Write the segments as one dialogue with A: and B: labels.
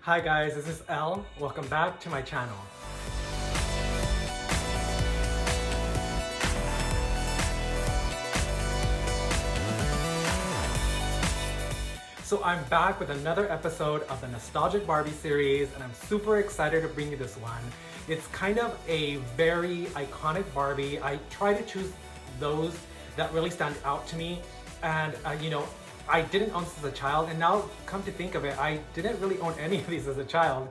A: Hi guys, this is Elle. Welcome back to my channel. So I'm back with another episode of the Nostalgic Barbie series, and I'm super excited to bring you this one. It's kind of a very iconic Barbie. I try to choose those that really stand out to me, and I didn't own this as a child, and now come to think of it, I didn't really own any of these as a child.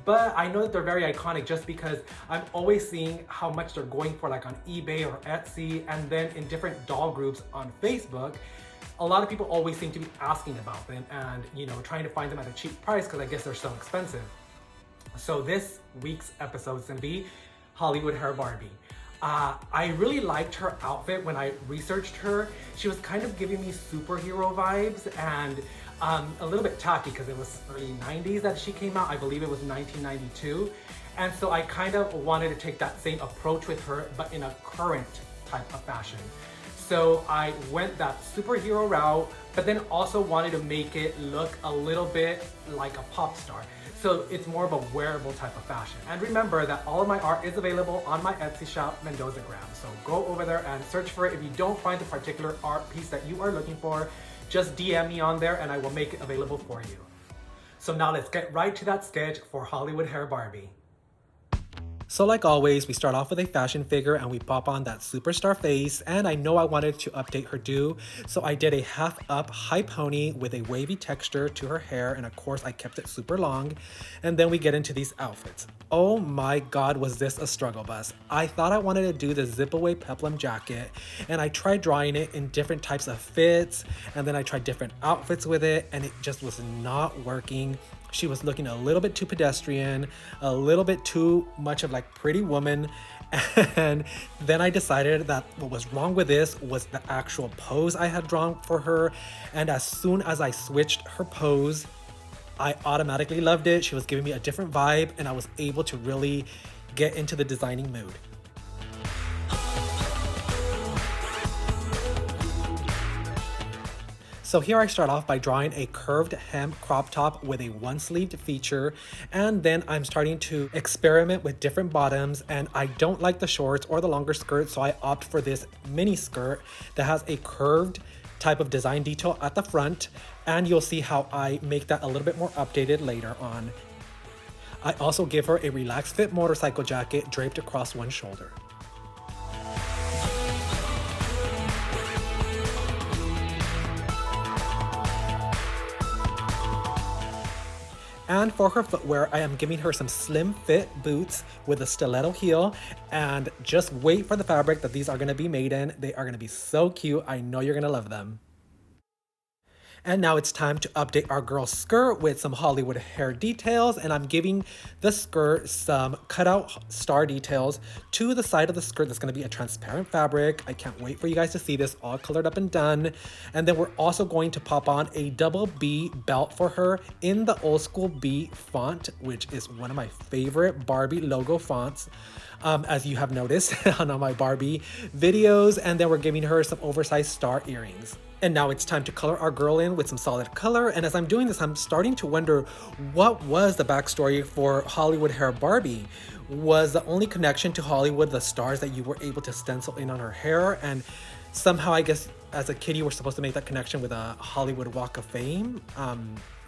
A: But I know that they're very iconic just because I'm always seeing how much they're going for, like on eBay or Etsy, and then in different doll groups on Facebook. A lot of people always seem to be asking about them and trying to find them at a cheap price because I guess they're so expensive. So this week's episode is gonna be Hollywood Hair Barbie. I really liked her outfit when I researched her. She was kind of giving me superhero vibes and a little bit tacky because it was early 90s that she came out. I believe it was 1992. And so I kind of wanted to take that same approach with her, but in a current type of fashion. So I went that superhero route, but then also wanted to make it look a little bit like a pop star. So it's more of a wearable type of fashion. And remember that all of my art is available on my Etsy shop, Mendozagram. So go over there and search for it. If you don't find the particular art piece that you are looking for, just DM me on there and I will make it available for you. So now let's get right to that sketch for Hollywood Hair Barbie. So like always, we start off with a fashion figure and we pop on that superstar face, and I know I wanted to update her do, so I did a half up high pony with a wavy texture to her hair, and of course I kept it super long. And then we get into these outfits. Oh my god, was this a struggle bus. I thought I wanted to do the zip away peplum jacket, and I tried drawing it in different types of fits, and then I tried different outfits with it, and it just was not working. She was looking a little bit too pedestrian, a little bit too much of like Pretty Woman. And then I decided that what was wrong with this was the actual pose I had drawn for her. And as soon as I switched her pose, I automatically loved it. She was giving me a different vibe, and I was able to really get into the designing mood. So here I start off by drawing a curved hem crop top with a one-sleeved feature, and then I'm starting to experiment with different bottoms, and I don't like the shorts or the longer skirts, so I opt for this mini skirt that has a curved type of design detail at the front, and you'll see how I make that a little bit more updated later on. I also give her a relaxed fit motorcycle jacket draped across one shoulder. And for her footwear, I am giving her some slim fit boots with a stiletto heel, and just wait for the fabric that these are going to be made in. They are going to be so cute. I know you're going to love them. And now it's time to update our girl's skirt with some Hollywood hair details, and I'm giving the skirt some cutout star details to the side of the skirt. That's going to be a transparent fabric. I can't wait for you guys to see this all colored up and done. And then we're also going to pop on a double B belt for her in the old school B font, which is one of my favorite Barbie logo fonts, as you have noticed on all my Barbie videos. And then we're giving her some oversized star earrings. And now it's time to color our girl in with some solid color. And as I'm doing this, I'm starting to wonder, what was the backstory for Hollywood Hair Barbie? Was the only connection to Hollywood the stars that you were able to stencil in on her hair? And somehow, I guess, as a kid, you were supposed to make that connection with a Hollywood Walk of Fame.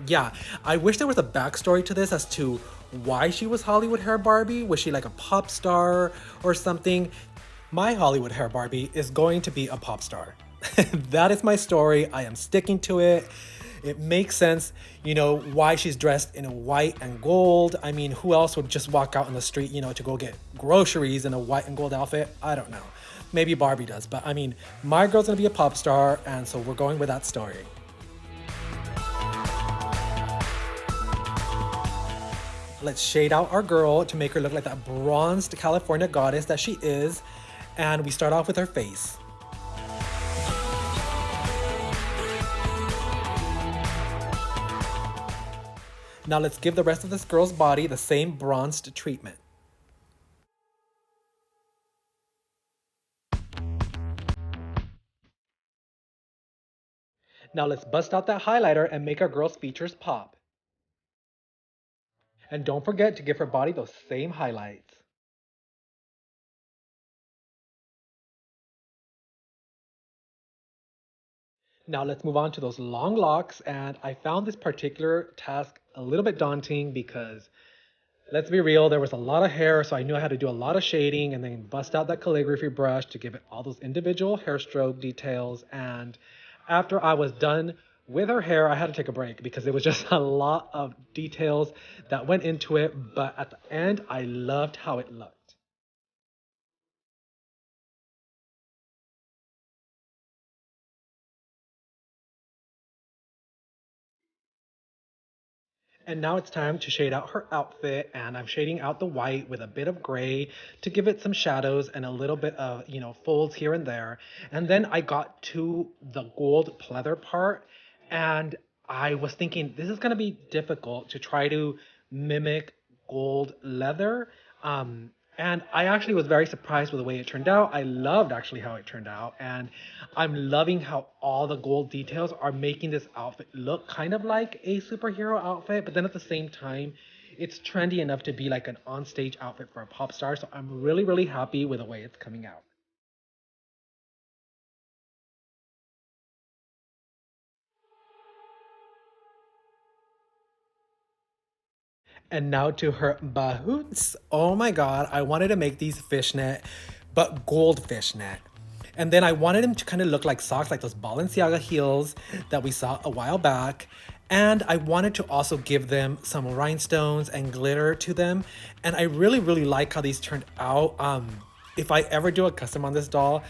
A: Yeah, I wish there was a backstory to this as to why she was Hollywood Hair Barbie. Was she like a pop star or something? My Hollywood Hair Barbie is going to be a pop star. That is my story. I am sticking to it. It makes sense, why she's dressed in white and gold. I mean, who else would just walk out on the street, to go get groceries in a white and gold outfit? I don't know. Maybe Barbie does, but I mean, my girl's gonna be a pop star, and so we're going with that story. Let's shade out our girl to make her look like that bronzed California goddess that she is. And we start off with her face. Now let's give the rest of this girl's body the same bronzed treatment. Now let's bust out that highlighter and make our girl's features pop. And don't forget to give her body those same highlights. Now let's move on to those long locks. And I found this particular task a little bit daunting because let's be real, there was a lot of hair, so I knew I had to do a lot of shading and then bust out that calligraphy brush to give it all those individual hair stroke details. And after I was done with her hair, I had to take a break because it was just a lot of details that went into it. But at the end, I loved how it looked. And now it's time to shade out her outfit, and I'm shading out the white with a bit of gray to give it some shadows and a little bit of, folds here and there. And then I got to the gold pleather part, and I was thinking this is going to be difficult to try to mimic gold leather. And I actually was very surprised with the way it turned out. I loved actually how it turned out. And I'm loving how all the gold details are making this outfit look kind of like a superhero outfit. But then at the same time, it's trendy enough to be like an onstage outfit for a pop star. So I'm really, really happy with the way it's coming out. And now to her bahoots. Oh my god, I wanted to make these fishnet, but gold fishnet. And then I wanted them to kind of look like socks, like those Balenciaga heels that we saw a while back. And I wanted to also give them some rhinestones and glitter to them. And I really, really like how these turned out. If I ever do a custom on this doll,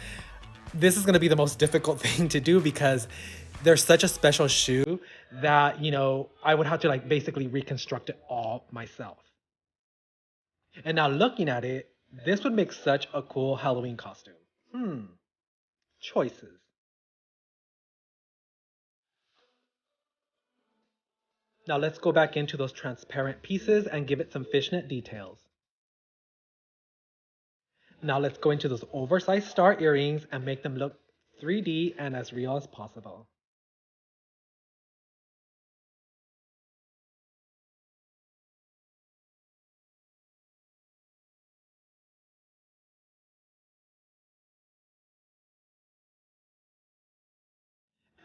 A: this is going to be the most difficult thing to do because they're such a special shoe that, I would have to like basically reconstruct it all myself. And now looking at it, this would make such a cool Halloween costume. Choices. Now let's go back into those transparent pieces and give it some fishnet details. Now let's go into those oversized star earrings and make them look 3D and as real as possible.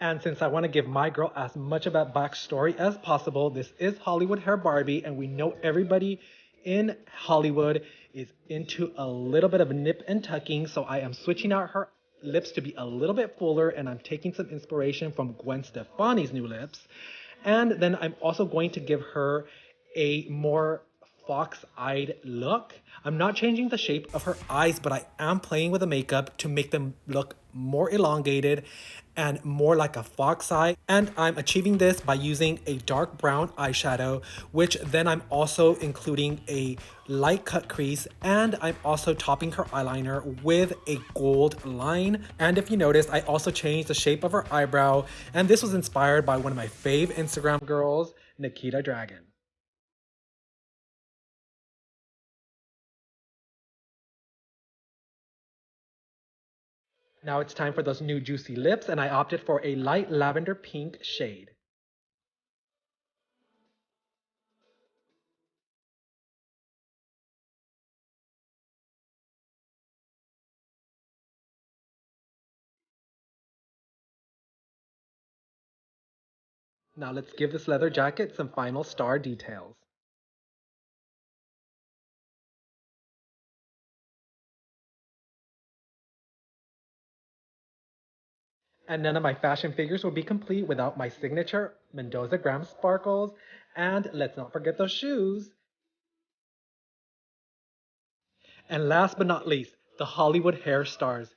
A: And since I want to give my girl as much of a backstory as possible, this is Hollywood Hair Barbie, and we know everybody in Hollywood is into a little bit of nip and tucking. So I am switching out her lips to be a little bit fuller, and I'm taking some inspiration from Gwen Stefani's new lips. And then I'm also going to give her a more fox-eyed look. I'm not changing the shape of her eyes, but I am playing with the makeup to make them look more elongated and more like a fox eye. And I'm achieving this by using a dark brown eyeshadow, which then I'm also including a light cut crease, and I'm also topping her eyeliner with a gold line. And if you notice, I also changed the shape of her eyebrow, and this was inspired by one of my fave Instagram girls, Nikita Dragon. Now it's time for those new juicy lips, and I opted for a light lavender pink shade. Now let's give this leather jacket some final star details. And none of my fashion figures will be complete without my signature Mendoza Gram sparkles. And let's not forget those shoes. And last but not least, the Hollywood hair stars.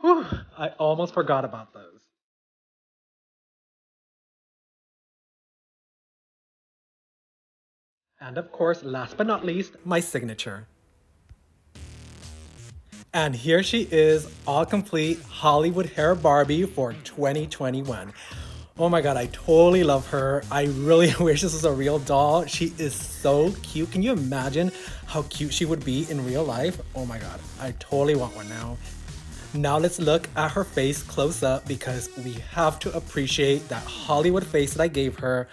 A: Whew, I almost forgot about those. And of course, last but not least, my signature. And here she is, all complete Hollywood Hair Barbie for 2021. Oh my god, I totally love her. I really wish this was a real doll. She is so cute. Can you imagine how cute she would be in real life? Oh my god, I totally want one now. Now let's look at her face close up because we have to appreciate that Hollywood face that I gave her.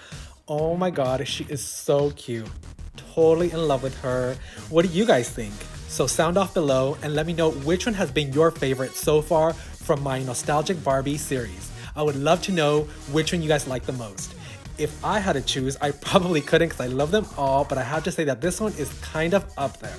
A: Oh my god, she is so cute. totally in love with her. What do you guys think? So sound off below and let me know which one has been your favorite so far from my nostalgic Barbie series. I would love to know which one you guys like the most. If I had to choose, I probably couldn't because I love them all, but I have to say that this one is kind of up there.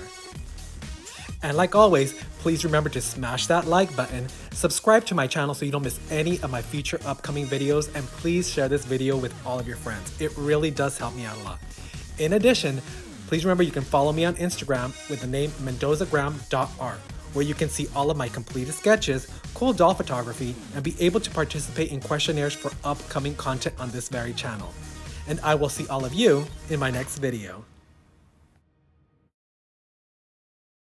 A: And like always, please remember to smash that like button, subscribe to my channel so you don't miss any of my future upcoming videos, and please share this video with all of your friends. It really does help me out a lot. In addition, please remember you can follow me on Instagram with the name mendozagram.art, where you can see all of my completed sketches, cool doll photography, and be able to participate in questionnaires for upcoming content on this very channel. And I will see all of you in my next video.